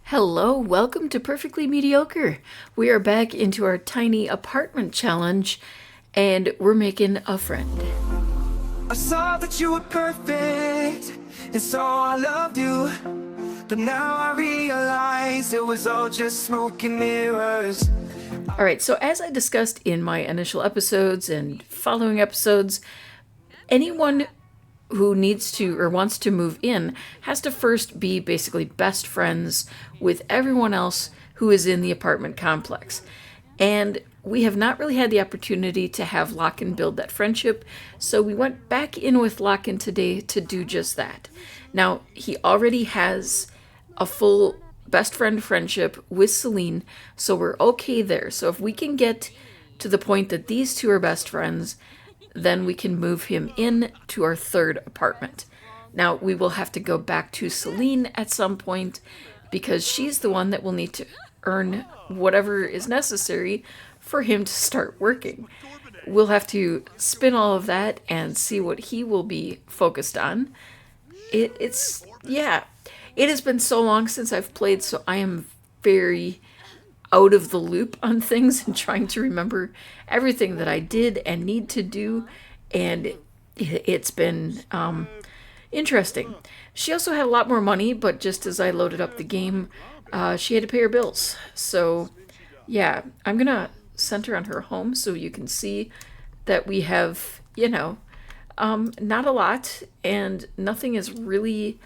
Hello, welcome to Perfectly Mediocre. We are back into our tiny apartment challenge, and we're making a friend. I saw that you were perfect, and so I loved you. But now I realize it was all just smoke and mirrors. Alright, so as I discussed in my initial episodes and following episodes, anyone who needs to or wants to move in has to first be basically best friends with everyone else who is in the apartment complex. And we have not really had the opportunity to have Locken build that friendship, so we went back in with Locken today to do just that. Now, he already has a full best friend friendship with Celine, so we're okay there. So if we can get to the point that these two are best friends, then we can move him in to our third apartment. Now, we will have to go back to Celine at some point because she's the one that will need to earn whatever is necessary for him to start working. We'll have to spin all of that and see what he will be focused on. It has been so long since I've played, so I am very out of the loop on things and trying to remember everything that I did and need to do, and it's been interesting. She also had a lot more money, but just as I loaded up the game, she had to pay her bills. So yeah, I'm gonna center on her home so you can see that we have, not a lot, and nothing is really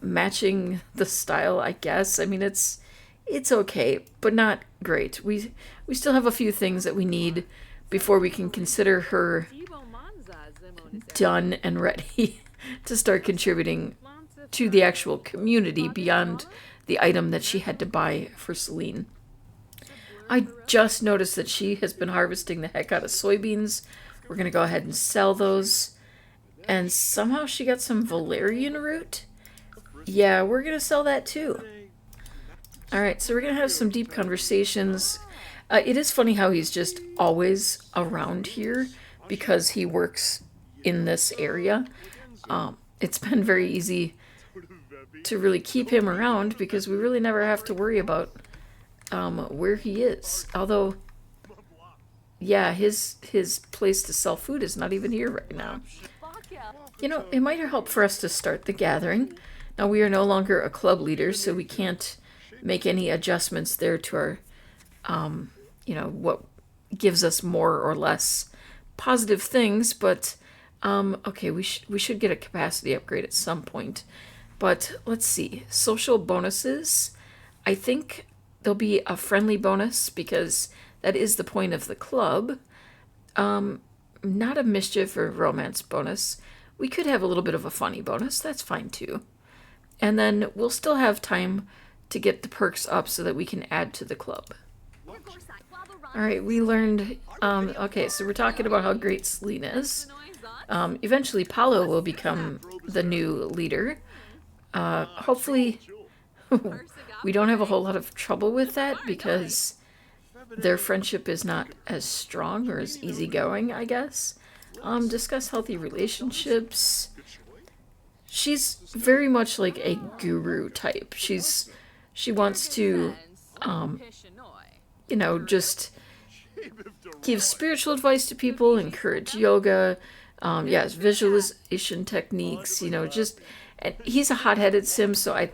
matching the style, I guess. I mean, it's okay, but not great. We still have a few things that we need before we can consider her done and ready to start contributing to the actual community beyond the item that she had to buy for Celine. I just noticed that she has been harvesting the heck out of soybeans. We're going to go ahead and sell those. And somehow she got some valerian root. Yeah, we're going to sell that too. Alright, so we're going to have some deep conversations. It is funny how he's just always around here because he works in this area. It's been very easy to really keep him around because we really never have to worry about where he is. Although, yeah, his place to sell food is not even here right now. It might help for us to start the gathering. Now, we are no longer a club leader, so we can't make any adjustments there to our, what gives us more or less positive things. But, okay, we should get a capacity upgrade at some point. But let's see. Social bonuses. I think there'll be a friendly bonus because that is the point of the club. Not a mischief or romance bonus. We could have a little bit of a funny bonus. That's fine too. And then we'll still have time to get the perks up so that we can add to the club. Alright, we learned... okay, so we're talking about how great Celine is. Eventually, Paulo will become the new leader. Hopefully, we don't have a whole lot of trouble with that because their friendship is not as strong or as easygoing, I guess. Discuss healthy relationships. She's very much like a guru type. She wants to, just give spiritual advice to people, encourage yoga, visualization techniques, and he's a hot-headed sim, so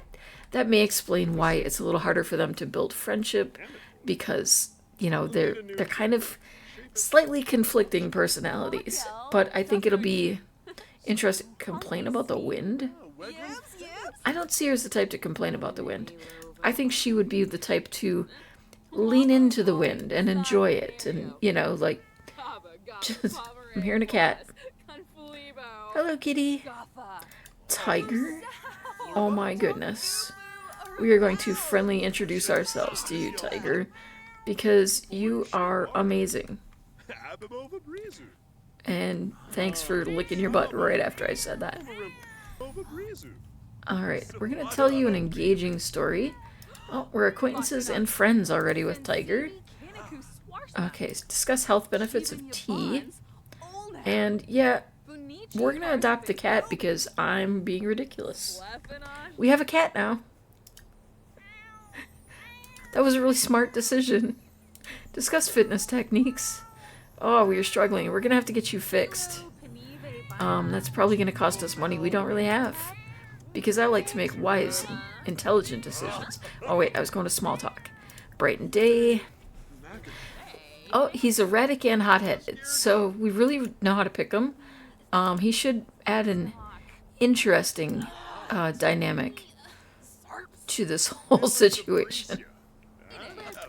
that may explain why it's a little harder for them to build friendship because, they're kind of slightly conflicting personalities. But I think it'll be interesting. Complain about the wind? I don't see her as the type to complain about the wind. I think she would be the type to lean into the wind and enjoy it. And, just, I'm hearing a cat. Hello, kitty. Tiger? Oh my goodness. We are going to friendly introduce ourselves to you, Tiger, because you are amazing. And thanks for licking your butt right after I said that. Alright, we're going to tell you an engaging story. Oh, we're acquaintances and friends already with Tiger. Okay, discuss health benefits of tea. And yeah, we're going to adopt the cat because I'm being ridiculous. We have a cat now. That was a really smart decision. Discuss fitness techniques. Oh, we are struggling. We're going to have to get you fixed. That's probably going to cost us money we don't really have. Because I like to make wise and intelligent decisions. Oh, wait, I was going to small talk. Brighten day. Oh, he's erratic and hot-headed, so we really know how to pick him. He should add an interesting dynamic to this whole situation.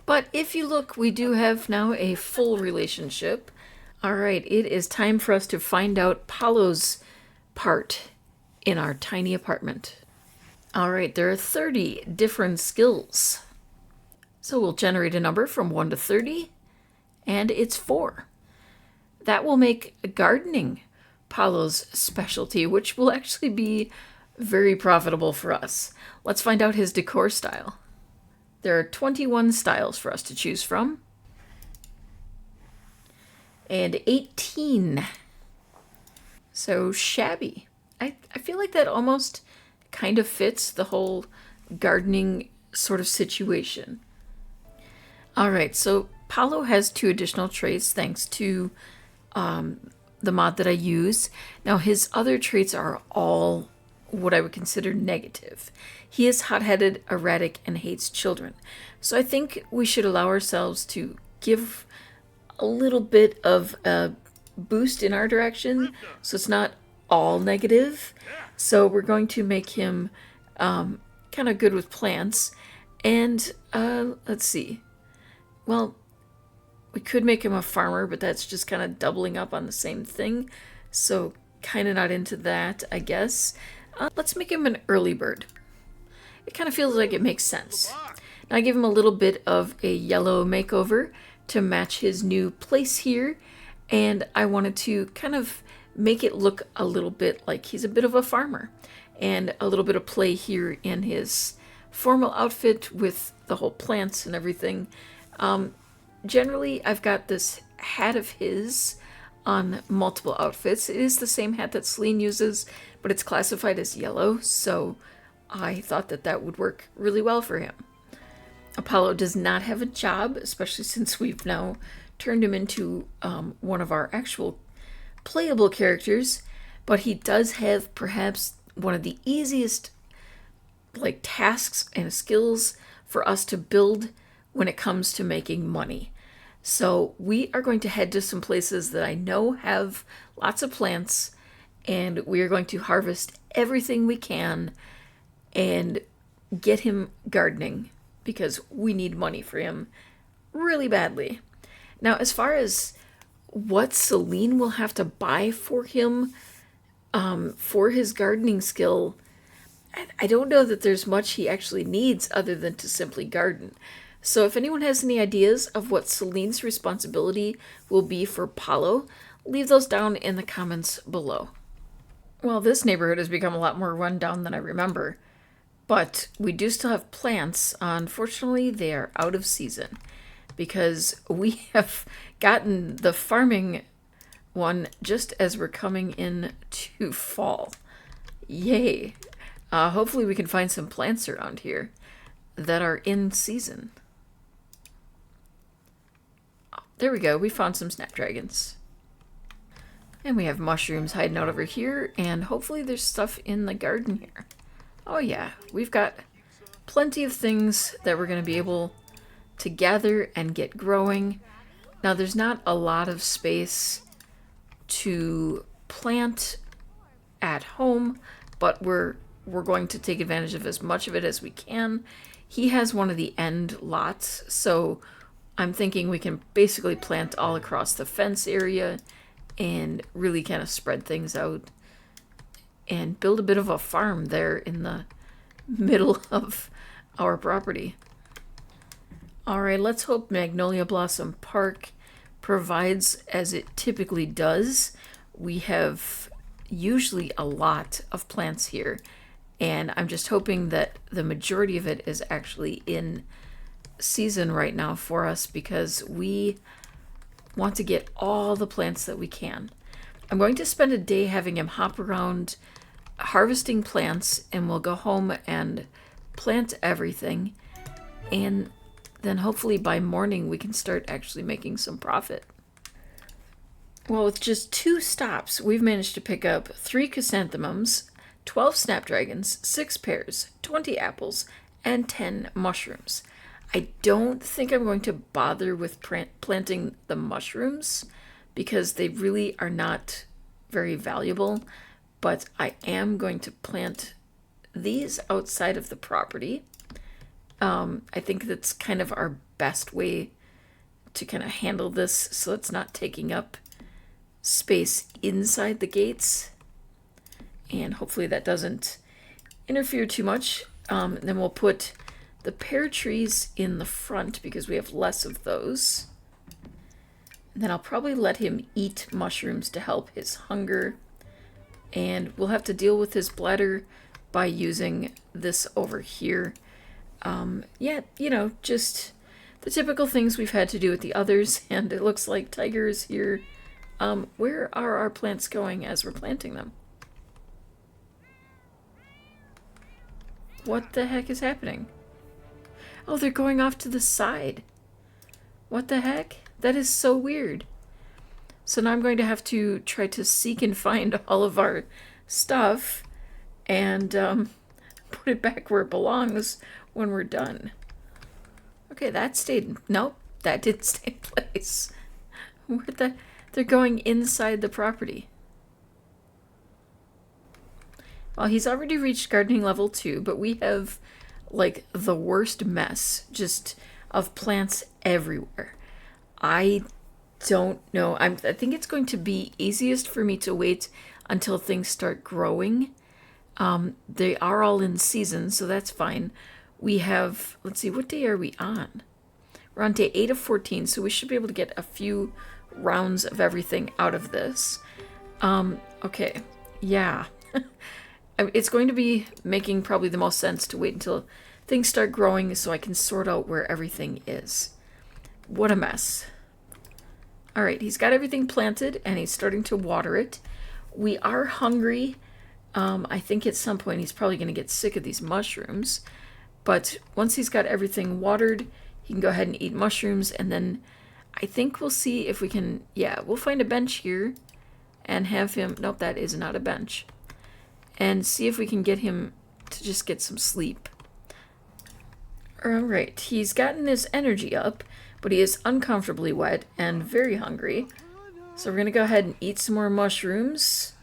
But if you look, we do have now a full relationship. Alright, it is time for us to find out Paulo's part in our tiny apartment. Alright, there are 30 different skills. So we'll generate a number from 1 to 30, and it's 4. That will make gardening Paulo's specialty, which will actually be very profitable for us. Let's find out his decor style. There are 21 styles for us to choose from. And 18. So shabby. I feel like that almost kind of fits the whole gardening sort of situation. Alright, so Paulo has 2 additional traits thanks to the mod that I use. Now his other traits are all what I would consider negative. He is hot-headed, erratic, and hates children. So I think we should allow ourselves to give a little bit of a boost in our direction so it's not all negative. So we're going to make him kind of good with plants. And let's see. Well, we could make him a farmer, but that's just kind of doubling up on the same thing. So kind of not into that, I guess. Let's make him an early bird. It kind of feels like it makes sense. Now I give him a little bit of a yellow makeover to match his new place here. And I wanted to kind of make it look a little bit like he's a bit of a farmer. And a little bit of play here in his formal outfit with the whole plants and everything. Generally, I've got this hat of his on multiple outfits. It is the same hat that Celine uses, but it's classified as yellow, so I thought that that would work really well for him. Apollo does not have a job, especially since we've now turned him into one of our actual playable characters, but he does have perhaps one of the easiest tasks and skills for us to build when it comes to making money. So we are going to head to some places that I know have lots of plants, and we are going to harvest everything we can and get him gardening because we need money for him really badly. Now, as far as what Celine will have to buy for him for his gardening skill, I don't know that there's much he actually needs other than to simply garden. So if anyone has any ideas of what Celine's responsibility will be for Paulo, leave those down in the comments below. Well, this neighborhood has become a lot more run down than I remember, but we do still have plants. Unfortunately, they are out of season because we have gotten the farming one just as we're coming into fall. Yay! Hopefully we can find some plants around here that are in season. There we go, we found some snapdragons. And we have mushrooms hiding out over here, and hopefully there's stuff in the garden here. Oh yeah, we've got plenty of things that we're going to be able to gather and get growing. Now there's not a lot of space to plant at home, but we're going to take advantage of as much of it as we can. He has one of the end lots, so I'm thinking we can basically plant all across the fence area and really kind of spread things out and build a bit of a farm there in the middle of our property. All right, let's hope Magnolia Blossom Park provides as it typically does. We have usually a lot of plants here, and I'm just hoping that the majority of it is actually in season right now for us because we want to get all the plants that we can. I'm going to spend a day having him hop around harvesting plants, and we'll go home and plant everything. And then hopefully by morning we can start actually making some profit. Well, with just 2 stops, we've managed to pick up 3 chrysanthemums, 12 snapdragons, 6 pears, 20 apples, and 10 mushrooms. I don't think I'm going to bother with planting the mushrooms because they really are not very valuable, but I am going to plant these outside of the property. I think that's kind of our best way to kind of handle this so it's not taking up space inside the gates, and hopefully that doesn't interfere too much. Then we'll put the pear trees in the front because we have less of those. And then I'll probably let him eat mushrooms to help his hunger, and we'll have to deal with his bladder by using this over here. Yeah, you know, just the typical things we've had to do with the others, and it looks like Tiger is here. Where are our plants going as we're planting them? What the heck is happening? Oh, they're going off to the side. What the heck? That is so weird. So now I'm going to have to try to seek and find all of our stuff and put it back where it belongs when we're done. Okay, that stayed... Nope, that did stay in place. Where the... They're going inside the property. Well, he's already reached gardening level 2, but we have, like, the worst mess just of plants everywhere. I don't know. I think it's going to be easiest for me to wait until things start growing. They are all in season, so that's fine. We have, let's see, what day are we on? We're on day 8 of 14, so we should be able to get a few rounds of everything out of this. Okay, yeah. It's going to be making probably the most sense to wait until things start growing so I can sort out where everything is. What a mess. Alright, he's got everything planted and he's starting to water it. We are hungry. I think at some point he's probably going to get sick of these mushrooms. But once he's got everything watered, he can go ahead and eat mushrooms, and then I think we'll see if we can, yeah, we'll find a bench here and have him, nope, that is not a bench, and see if we can get him to just get some sleep. Alright, he's gotten his energy up, but he is uncomfortably wet and very hungry. So we're going to go ahead and eat some more mushrooms.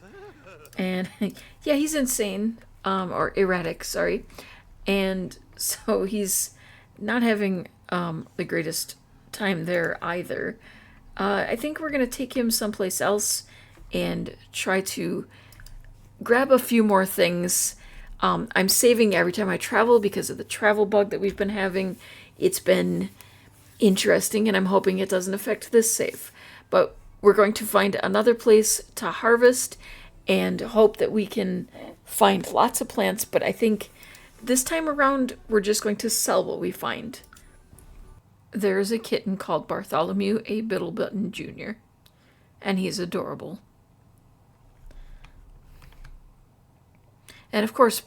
And, yeah, he's insane, or erratic, sorry. And so he's not having the greatest time there either. I think we're going to take him someplace else and try to grab a few more things. I'm saving every time I travel because of the travel bug that we've been having. It's been interesting, and I'm hoping it doesn't affect this save. But we're going to find another place to harvest and hope that we can find lots of plants. But I think this time around, we're just going to sell what we find. There's a kitten called Bartholomew A. Bittlebutton Jr., and he's adorable. And of course,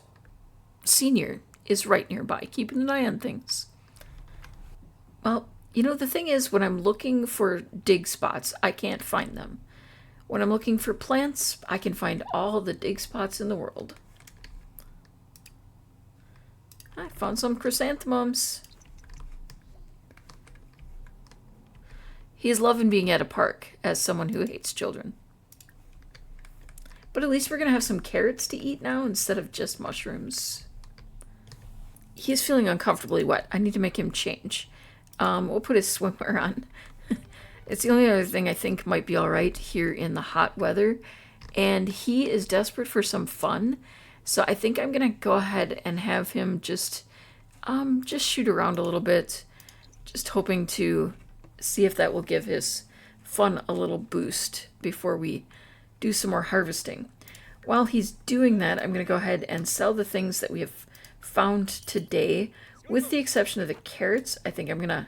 Senior is right nearby, keeping an eye on things. Well, you know, the thing is, when I'm looking for dig spots, I can't find them. When I'm looking for plants, I can find all the dig spots in the world. I found some chrysanthemums. He's loving being at a park as someone who hates children. But at least we're going to have some carrots to eat now instead of just mushrooms. He's feeling uncomfortably wet. I need to make him change. We'll put his swimwear on. It's the only other thing I think might be alright here in the hot weather. And he is desperate for some fun. So I think I'm going to go ahead and have him just shoot around a little bit. Just hoping to see if that will give his fun a little boost before we do some more harvesting. While he's doing that, I'm going to go ahead and sell the things that we have found today, with the exception of the carrots. I think I'm going to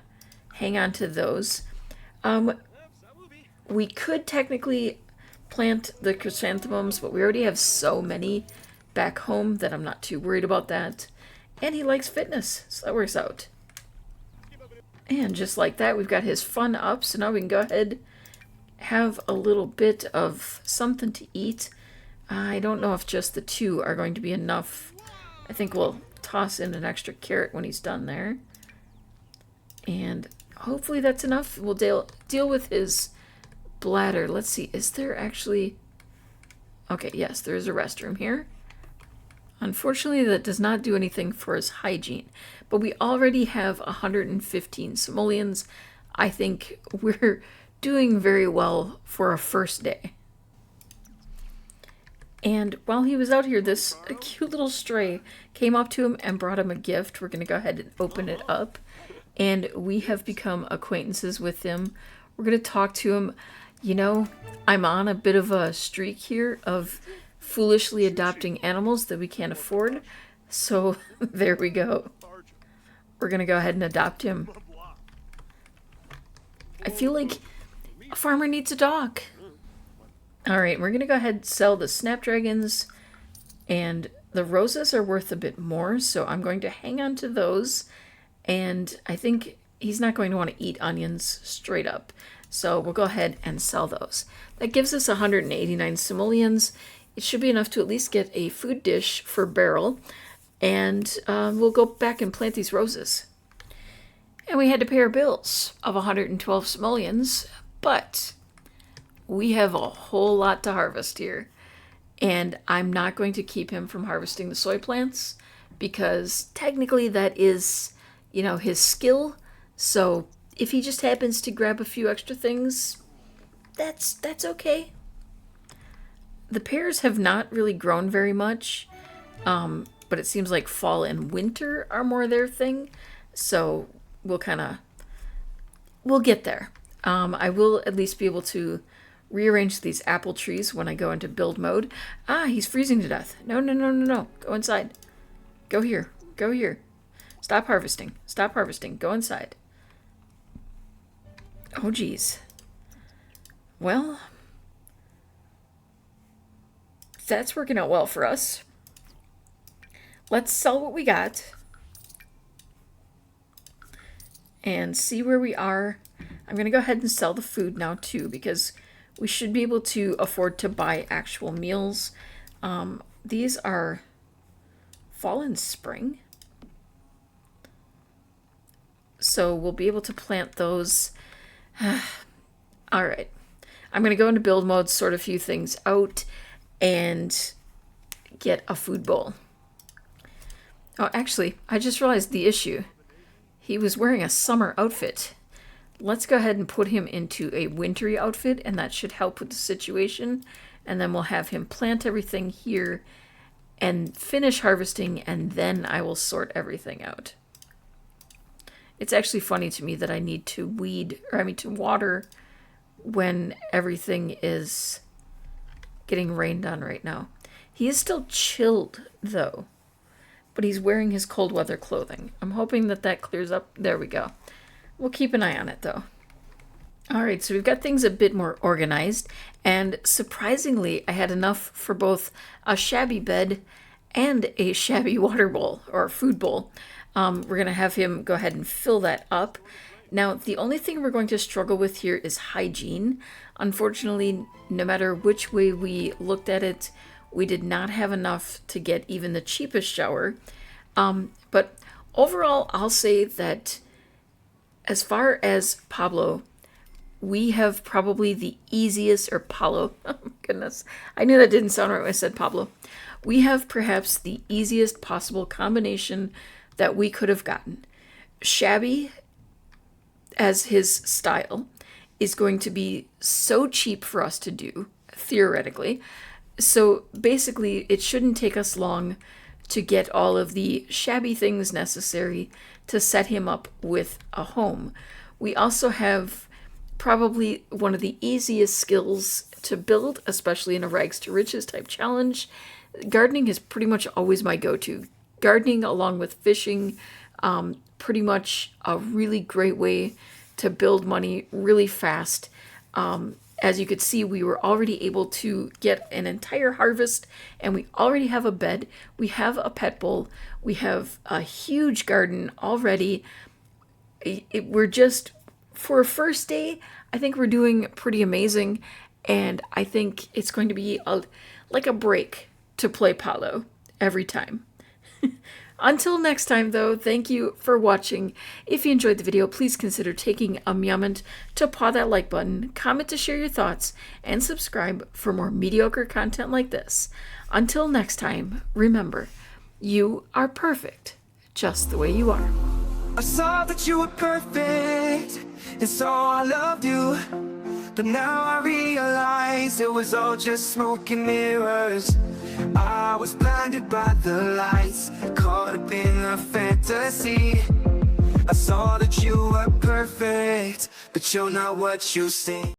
hang on to those. We could technically plant the chrysanthemums, but we already have so many back home that I'm not too worried about that. And he likes fitness, so that works out. And just like that, we've got his fun up. So now we can go ahead, have a little bit of something to eat. I don't know if just the 2 are going to be enough. I think we'll toss in an extra carrot when he's done there. And hopefully that's enough. We'll deal with his bladder. Let's see, is there actually... Okay, yes, there is a restroom here. Unfortunately, that does not do anything for his hygiene. But we already have 115 simoleons. I think we're doing very well for a first day. And while he was out here, this cute little stray came up to him and brought him a gift. We're going to go ahead and open it up. And we have become acquaintances with him. We're going to talk to him. You know, I'm on a bit of a streak here of foolishly adopting animals that we can't afford. So there we go. We're going to go ahead and adopt him. I feel like a farmer needs a dog. Alright, we're going to go ahead and sell the snapdragons. And the roses are worth a bit more, so I'm going to hang on to those. And I think he's not going to want to eat onions straight up. So we'll go ahead and sell those. That gives us 189 simoleons. It should be enough to at least get a food dish for Beryl. And we'll go back and plant these roses. And we had to pay our bills of 112 simoleons. But we have a whole lot to harvest here. And I'm not going to keep him from harvesting the soy plants. Because technically that is, you know, his skill. So if he just happens to grab a few extra things, that's okay. The pears have not really grown very much, but it seems like fall and winter are more their thing. So we'll get there. I will at least be able to rearrange these apple trees when I go into build mode. Ah, he's freezing to death. No. Go inside. Go here. Go here. Stop harvesting. Stop harvesting. Go inside. Oh, geez. Well, that's working out well for us. Let's sell what we got and see where we are. I'm going to go ahead and sell the food now, too, because we should be able to afford to buy actual meals. These are fall and spring. So we'll be able to plant those. All right. I'm going to go into build mode, sort a few things out, and get a food bowl. Oh, actually, I just realized the issue. He was wearing a summer outfit. Let's go ahead and put him into a wintry outfit, and that should help with the situation. And then we'll have him plant everything here and finish harvesting, and then I will sort everything out. It's actually funny to me that I need to to water when everything is getting rained on right now. He is still chilled, though, but he's wearing his cold weather clothing. I'm hoping that clears up. There we go. We'll keep an eye on it, though. All right, so we've got things a bit more organized, and surprisingly, I had enough for both a shabby bed and a shabby water bowl, or food bowl. We're going to have him go ahead and fill that up. Now, the only thing we're going to struggle with here is hygiene. Unfortunately, no matter which way we looked at it, we did not have enough to get even the cheapest shower. But overall, I'll say that as far as Pablo, we have probably the easiest, or Paulo, oh my goodness, I knew that didn't sound right when I said Pablo. We have perhaps the easiest possible combination that we could have gotten. Shabby, as his style, is going to be so cheap for us to do, theoretically. So basically, it shouldn't take us long to get all of the shabby things necessary to set him up with a home. We also have probably one of the easiest skills to build, especially in a rags to riches type challenge. Gardening is pretty much always my go-to. Gardening along with fishing, pretty much a really great way to build money really fast. As you could see, we were already able to get an entire harvest, and we already have a bed. We have a pet bowl. We have a huge garden already. we're just, for a first day, I think we're doing pretty amazing. And I think it's going to be like a break to play Paulo every time. Until next time, though, thank you for watching. If you enjoyed the video, please consider taking a moment to paw that like button, comment to share your thoughts, and subscribe for more mediocre content like this. Until next time, remember, you are perfect just the way you are. I saw that you were perfect, and so I loved you. But now I realize it was all just smoke and mirrors. I was blinded by the lights, caught up in a fantasy. I saw that you were perfect, but you're not what you seem.